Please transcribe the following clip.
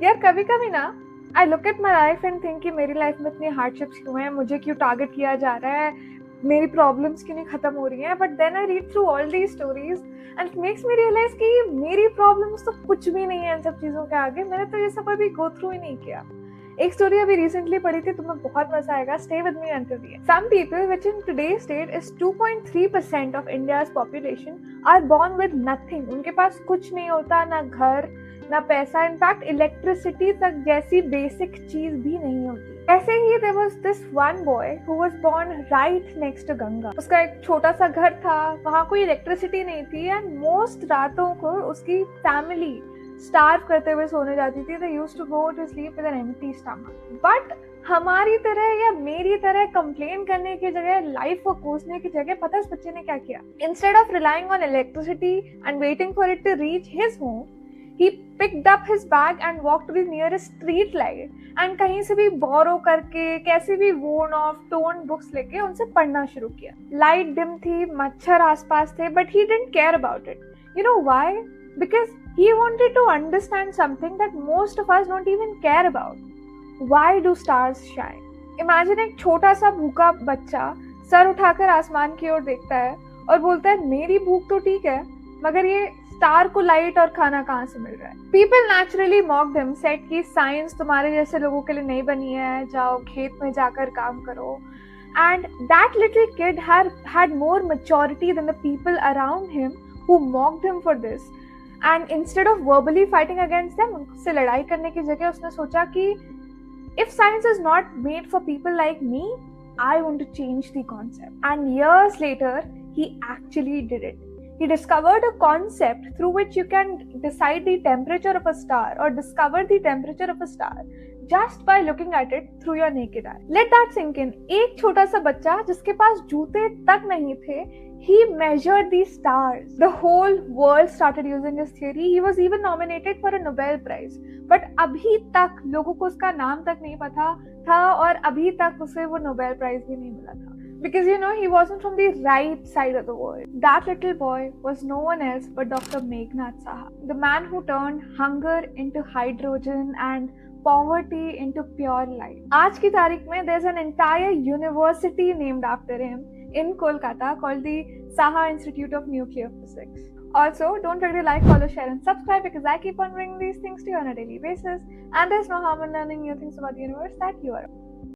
यार कभी कभी ना I look at my life and think कि मेरी लाइफ में इतनी हार्डशिप्स क्यों हैं, मुझे क्यों टारगेट किया जा रहा है, मेरी प्रॉब्लम्स क्यों नहीं खत्म हो रही हैं. But then I read through all the stories and it makes me realize कि मेरी प्रॉब्लम्स तो कुछ भी नहीं है इन सब चीज़ों के आगे. मैंने तो ये सब अभी गो थ्रू ही नहीं किया. एक स्टोरी अभी रिसेंटली पढ़ी थी, तुम्हें बहुत मजा आएगा. Stay with me until the end. Some people which in today's date is 2.3% of India's population are born with nothing. उनके पास कुछ नहीं होता, ना घर ना पैसा, इनफैक्ट इलेक्ट्रिसिटी तक जैसी बेसिक चीज भी नहीं होती. ऐसे ही there was this one boy who was born right next to Ganga. उसका एक छोटा सा घर था, वहां कोई इलेक्ट्रिसिटी नहीं थी एंड मोस्ट रातों को उसकी फैमिली स्टार्व करते हुए सोने जाती थी. They used to go to sleep with an empty stomach. But हमारी तरह या मेरी तरह कंप्लेन करने की जगह, लाइफ को कोसने की जगह, पता है इस बच्चे ने क्या किया? Instead of relying on electricity and waiting for it to reach his home, he picked up his bag and walked to the nearest street light and कहीं से भी बोरो करके, कैसे भी worn off torn books लेके उनसे पढ़ना शुरू किया. लाइट डिम थी, मच्छर आसपास थे, but he didn't care about it. You know why? Because he wanted to understand something that most of us don't even care about. Why do stars shine? Imagine एक छोटा सा भूखा बच्चा सर उठाकर आसमान की ओर देखता है और बोलता है मेरी भूख तो ठीक है, मगर ये स्टार को लाइट और खाना कहाँ से मिल रहा है? People naturally mocked him, said कि साइंस तुम्हारे जैसे लोगों के लिए नहीं बनी है, जाओ खेत में जाकर काम करो. And that little kid had more maturity than the people around him who mocked him for this. And instead of verbally fighting against them, उनसे लड़ाई करने की जगह उसने सोचा कि if science is not made for people like me, I want to change the concept. And years later, he actually did it. He discovered a concept through which you can decide the temperature of a star or discover the temperature of a star just by looking at it through your naked eye. Let that sink in. एक छोटा सा बच्चा जिसके पास जूते तक नहीं थे, he measured the stars. The whole world started using his theory. He was even nominated for a Nobel Prize. But अभी तक लोगों को उसका नाम तक नहीं पता था और अभी तक उसे वो नोबेल प्राइज भी नहीं मिला था. Because you know, he wasn't from the right side of the world. That little boy was no one else but Dr. Meghnad Saha, the man who turned hunger into hydrogen and poverty into pure light. आज की तारीख में there's an entire university named after him in Kolkata called the Saha Institute of Nuclear Physics. Also, don't forget to like, follow, share and subscribe because I keep on bringing these things to you on a daily basis and there's no harm in learning new things about the universe that you are.